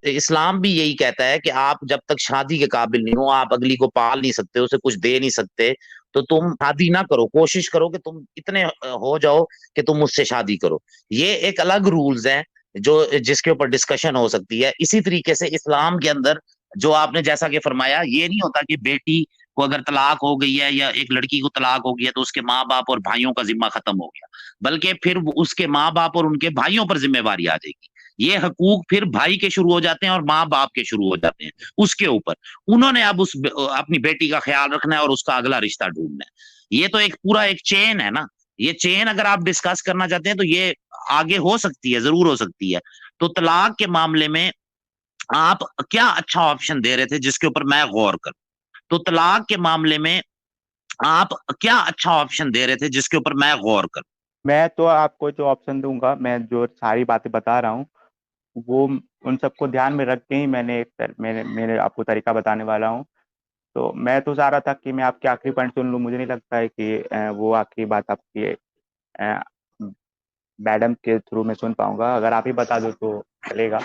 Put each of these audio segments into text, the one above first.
इस्लाम भी यही कहता है कि आप जब तक शादी के काबिल नहीं हो, आप अगली को पाल नहीं सकते, उसे कुछ दे नहीं सकते, तो तुम शादी ना करो। कोशिश करो कि तुम इतने हो जाओ कि तुम मुझसे शादी करो। ये एक अलग रूल्स है जो जिसके ऊपर डिस्कशन हो सकती है। इसी तरीके से इस्लाम के अंदर जो आपने जैसा कि फरमाया, ये नहीं होता कि बेटी को अगर तलाक हो गई है या एक लड़की को तलाक हो गई है तो उसके माँ बाप और भाइयों का जिम्मा खत्म हो गया, बल्कि फिर उसके माँ बाप और उनके भाइयों पर जिम्मेवारी आ जाएगी। ये हकूक फिर भाई के शुरू हो जाते हैं और माँ बाप के शुरू हो जाते हैं उसके ऊपर। उन्होंने अब उस अपनी बेटी का ख्याल रखना है और उसका अगला रिश्ता ढूंढना है। ये तो एक पूरा एक चेन है ना। ये चेन अगर आप डिस्कस करना चाहते हैं तो ये आगे हो सकती है, जरूर हो सकती है। तो तलाक के मामले में आप क्या अच्छा ऑप्शन दे रहे थे जिसके ऊपर मैं गौर करूं? तो तलाक के मामले में आप क्या अच्छा ऑप्शन दे रहे थे जिसके ऊपर मैं गौर करूं? मैं तो आपको जो ऑप्शन दूंगा, मैं जो सारी बातें बता रहा हूँ वो उन सबको ध्यान में रख के ही मैंने आपको तरीका बताने वाला हूँ। तो मैं तो चाह रहा था कि मैं आपके आखिरी पॉइंट सुन लूँ। मुझे नहीं लगता है कि वो आखिरी बात आपकी मैडम के थ्रू मैं सुन पाऊंगा। अगर आप ही बता दो तो चलेगा।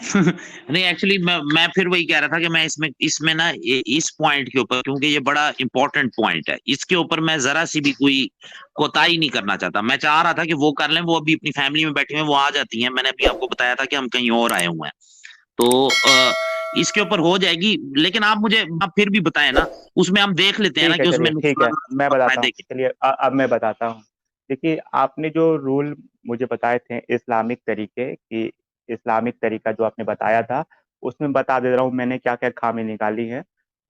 नहीं, एक्चुअली मैं फिर वही कह रहा था कि मैं इसमें इसमें ना इस पॉइंट के ऊपर, क्योंकि ये बड़ा इंपॉर्टेंट पॉइंट है, इसके ऊपर मैं जरा सी भी कोई कोताही नहीं करना चाहता। मैं चाह रहा था कि वो कर लें, वो अभी अपनी फैमिली में बैठी हुई हैं, वो आ जाती हैं। मैंने अभी आपको बताया था कि हम कहीं और आए हुए हैं, तो इसके ऊपर हो जाएगी। लेकिन आप फिर भी बताएं ना, उसमें हम देख लेते हैं ना ठीक है, कि उसमें चलिए ठीक है, नुकसान मैं और बताता हूँ। फायदे क्या। चलिए अब मैं बताता हूँ। देखिए, आपने जो रूल मुझे बताए थे इस्लामिक तरीके की, इस्लामिक तरीका जो आपने बताया था, उसमें बता दे रहा हूँ मैंने क्या क्या खामी निकाली है।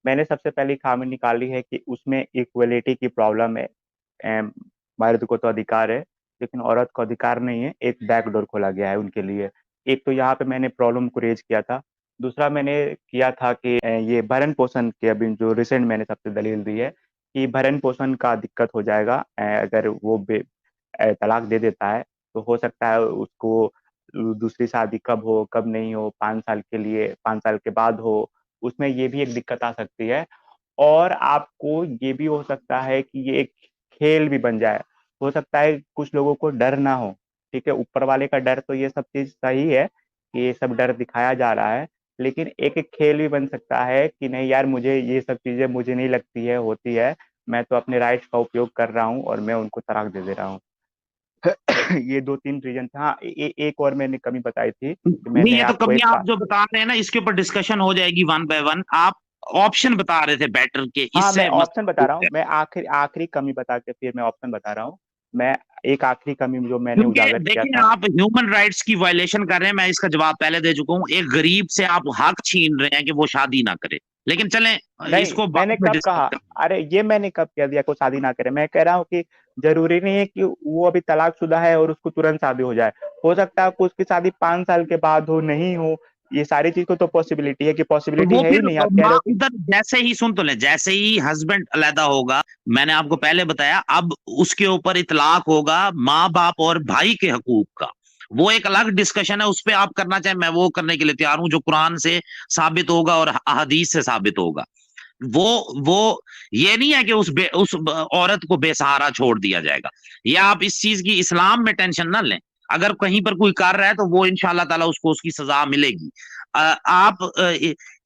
मैंने सबसे पहली खामी निकाली है कि उसमें इक्वलिटी की प्रॉब्लम है। एम, मर्द को तो अधिकार है लेकिन औरत को अधिकार नहीं है। एक बैकडोर खोला गया है उनके लिए। एक तो यहाँ पे मैंने प्रॉब्लम को रेज किया था। दूसरा मैंने किया था कि ये भरण पोषण के, अभी जो रिसेंट मैंने सबसे दलील दी है कि भरण पोषण का दिक्कत हो जाएगा। अगर वो तलाक दे देता है तो हो सकता है उसको दूसरी शादी कब हो कब नहीं हो, 5 साल के लिए, 5 साल के बाद हो, उसमें ये भी एक दिक्कत आ सकती है। और आपको ये भी हो सकता है कि ये एक खेल भी बन जाए। हो सकता है कुछ लोगों को डर ना हो। ठीक है, ऊपर वाले का डर तो ये सब चीज सही है कि ये सब डर दिखाया जा रहा है, लेकिन एक एक खेल भी बन सकता है कि नहीं यार, मुझे ये सब चीजें मुझे नहीं लगती है होती है। मैं तो अपने राइट्स का उपयोग कर रहा हूँ और मैं उनको तलाक दे दे रहा हूँ। ये दो तीन रीजन था। हाँ, एक और मैंने कमी बताई थी कि नहीं, मैंने ये तो आपको कमियां आप जो बता रहे हैं ना, इसके ऊपर डिस्कशन हो जाएगी वन बाय वन। आप ऑप्शन बता रहे थे बेटर के, हाँ, मैं इससे ऑप्शन बता रहा हूँ। मसला। मैं आखिरी आखिरी कमी बता के फिर मैं ऑप्शन बता रहा हूँ। मैं एक आखिरी कमी जो मैंने क्योंकि उजागर किया देखिए, था। आप ह्यूमन राइट्स की वायलेशन कर रहे हैं, मैं इसका जवाब पहले दे चुका हूं। एक गरीब से आप हक छीन रहे हैं कि वो शादी ना करे। लेकिन चलें, नहीं, इसको मैंने बाद में कब डिस्कस कहा? करें। अरे ये मैंने कब कह दिया को शादी ना करे? मैं कह रहा हूँ कि जरूरी नहीं है कि वो अभी तलाकशुदा है और उसको तुरंत शादी हो जाए। हो सकता है कि उसकी शादी 5 साल के बाद हो, नहीं हो। ये सारी चीज को तो पॉसिबिलिटी है कि तो पॉसिबिलिटी वो है ही फिर नहीं। आप कह रहे माँ हो कि उधर जैसे ही सुन तो ले, जैसे ही हस्बैंड अलहदा होगा, मैंने आपको पहले बताया, अब उसके ऊपर इतलाक होगा माँ बाप और भाई के हकूक का। वो एक अलग डिस्कशन है, उस पर आप करना चाहें, मैं वो करने के लिए तैयार हूं जो कुरान से साबित होगा और हदीस से साबित होगा। वो ये नहीं है कि उस औरत को बेसहारा छोड़ दिया जाएगा। या आप इस चीज की इस्लाम में टेंशन ना लें। अगर कहीं पर कोई कर रहा है तो वो इंशाल्लाह ताला उसको उसकी सजा मिलेगी। आप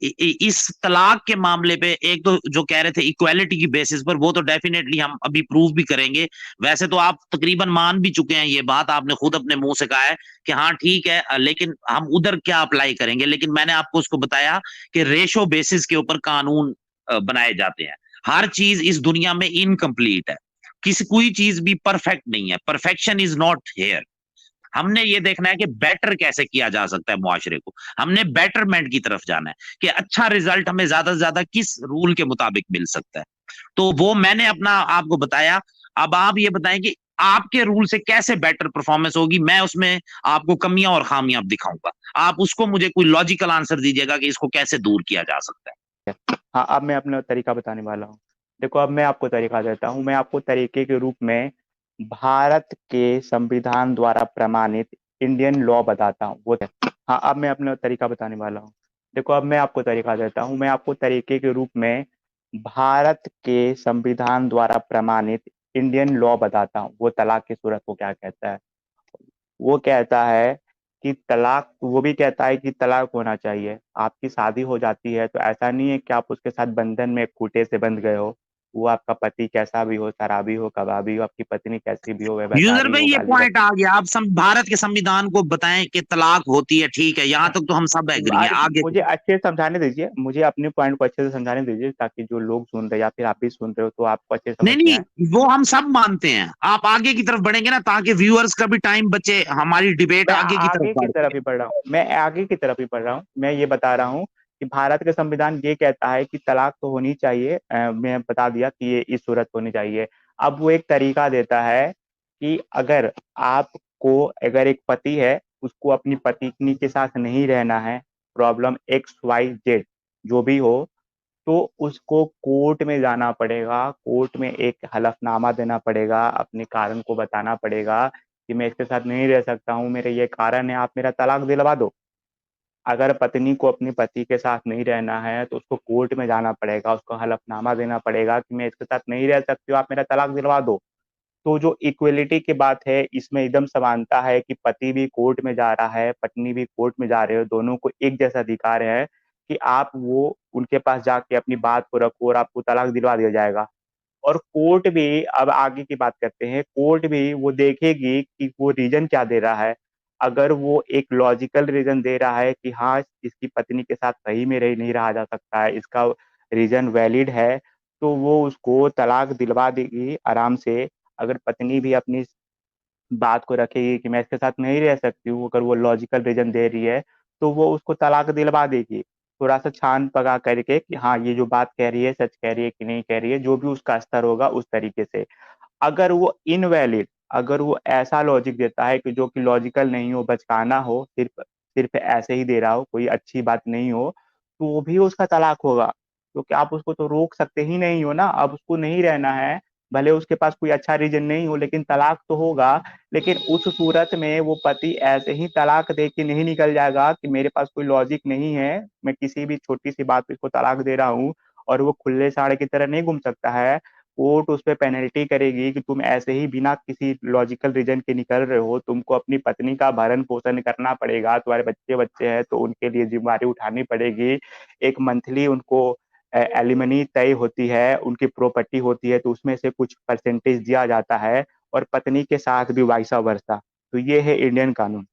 इस तलाक के मामले पे एक तो जो कह रहे थे इक्वालिटी की बेसिस पर, वो तो डेफिनेटली हम अभी प्रूव भी करेंगे। वैसे तो आप तकरीबन मान भी चुके हैं ये बात, आपने खुद अपने मुंह से कहा है कि हाँ ठीक है, लेकिन हम उधर क्या अप्लाई करेंगे। लेकिन मैंने आपको उसको बताया कि रेशो बेसिस के ऊपर कानून बनाए जाते हैं। हर चीज इस दुनिया में इनकम्प्लीट है। किसी कोई चीज भी परफेक्ट नहीं है, परफेक्शन इज नॉट हेयर। हमने ये देखना है कि बेटर कैसे किया जा सकता है मुआशरे को। हमने बेटरमेंट की तरफ जाना है कि अच्छा रिजल्ट हमें ज्यादा से ज्यादा किस रूल के मुताबिक मिल सकता है। तो वो मैंने अपना आपको बताया। अब आप ये बताएं कि आपके रूल से कैसे बेटर परफॉर्मेंस होगी, मैं उसमें आपको कमियां और खामियां दिखाऊंगा। आप उसको मुझे कोई लॉजिकल आंसर दीजिएगा कि इसको कैसे दूर किया जा सकता है। हाँ, अब मैं अपना तरीका बताने वाला हूँ। देखो, अब मैं आपको तरीका देता हूँ। मैं आपको तरीके के रूप में भारत के संविधान द्वारा प्रमाणित इंडियन लॉ बताता हूँ। हाँ, अब मैं अपना तरीका बताने वाला हूँ। देखो, अब मैं आपको तरीका देता हूँ। मैं आपको तरीके के रूप में भारत के संविधान द्वारा प्रमाणित इंडियन लॉ बताता हूँ। वो तलाक की सूरत को क्या कहता है? वो कहता है कि तलाक, वो भी कहता है कि तलाक होना चाहिए। आपकी शादी हो जाती है तो ऐसा नहीं है कि आप उसके साथ बंधन में खूंटे से बंध गए हो। वो आपका पति कैसा भी हो, शराबी हो, कबाबी हो, आपकी पत्नी कैसी भी हो, यूजर व्यभिचारी भाई हो, ये गाली पॉइंट आ गया, आप भारत के संविधान को बताएं कि तलाक होती है, ठीक है, यहाँ तक तो हम सब एग्री हैं, अरे आगे मुझे अच्छे से समझाने दीजिए, मुझे अपने पॉइंट को अच्छे से समझाने दीजिए, ताकि जो लोग सुन रहे हैं या फिर आप भी सुन रहे हो तो आपको अच्छे से समझ नहीं में आए। नहीं, वो हम सब मानते हैं, आप आगे की तरफ बढ़ेंगे ना, ताकि व्यूअर्स का भी टाइम बचे, हमारी डिबेट मैं आगे की तरफ आगे की बढ़ तरफ सके। ही बढ़ रहा हूँ, मैं आगे की तरफ ही बढ़ रहा हूँ। मैं ये बता रहा हूँ कि भारत का संविधान ये कहता है कि तलाक तो होनी चाहिए। मैं बता दिया कि ये इस सूरत होनी चाहिए। अब वो एक तरीका देता है कि अगर आपको, अगर एक पति है, उसको अपनी पत्नी के साथ नहीं रहना है, प्रॉब्लम XYZ जो भी हो, तो उसको कोर्ट में जाना पड़ेगा। कोर्ट में एक हलफनामा देना पड़ेगा, अपने कारण को बताना पड़ेगा कि मैं इसके साथ नहीं रह सकता हूँ, मेरे ये कारण है, आप मेरा तलाक दिलवा दो। अगर पत्नी को अपने पति के साथ नहीं रहना है तो उसको कोर्ट में जाना पड़ेगा, उसको हलफनामा देना पड़ेगा कि मैं इसके साथ नहीं रह सकती हूँ, आप मेरा तलाक दिलवा दो। तो जो इक्वलिटी की बात है, इसमें एकदम समानता है कि पति भी कोर्ट में जा रहा है, पत्नी भी कोर्ट में जा रहे हो, दोनों को एक जैसा अधिकार है कि आप वो उनके पास जाके अपनी बात को रखो और आपको तलाक दिलवा दिया जाएगा। और कोर्ट भी, अब आगे की बात करते हैं, कोर्ट भी वो देखेगी कि वो रीजन क्या दे रहा है। अगर वो एक लॉजिकल रीजन दे रहा है कि हाँ, इसकी पत्नी के साथ सही में रह नहीं रहा जा सकता है, इसका रीजन वैलिड है, तो वो उसको तलाक दिलवा देगी आराम से। अगर पत्नी भी अपनी बात को रखेगी कि मैं इसके साथ नहीं रह सकती हूँ, अगर वो लॉजिकल रीजन दे रही है, तो वो उसको तलाक दिलवा देगी। थोड़ा-सा छान-पका करके कि हाँ, ये जो बात कह रही है, सच कह रही है कि नहीं कह रही है, जो भी उसका स्तर होगा उस तरीके से। अगर वो इनवैलिड, अगर वो ऐसा लॉजिक देता है कि जो कि लॉजिकल नहीं हो, बचकाना हो, सिर्फ़ सिर्फ़ ऐसे ही दे रहा हो, कोई अच्छी बात नहीं हो, तो भी उसका तलाक होगा। क्योंकि आप उसको तो रोक सकते ही नहीं हो ना, अब उसको नहीं रहना है, भले उसके पास कोई अच्छा रीज़न नहीं हो, लेकिन तलाक तो होगा। लेकिन उस सूरत में वो पति ऐसे ही तलाक दे के नहीं निकल जाएगा कि मेरे पास कोई लॉजिक नहीं है, मैं किसी भी छोटी-सी बात पे इसको तलाक दे रहा हूँ, और वो खुले साड़ की तरह नहीं घूम सकता है। कोर्ट उस पे पेनल्टी करेगी कि तुम ऐसे ही बिना किसी लॉजिकल रीज़न के निकल रहे हो, तुमको अपनी पत्नी का भरण-पोषण करना पड़ेगा, तुम्हारे बच्चे-वच्चे हैं तो उनके लिए ज़िम्मेदारी उठानी पड़ेगी। एक मंथली उनको एलिमनी तय होती है, उनकी प्रॉपर्टी होती है, तो उसमें से कुछ परसेंटेज दिया जाता है, और पत्नी के साथ भी वाइसा वर्सा। तो ये है इंडियन कानून।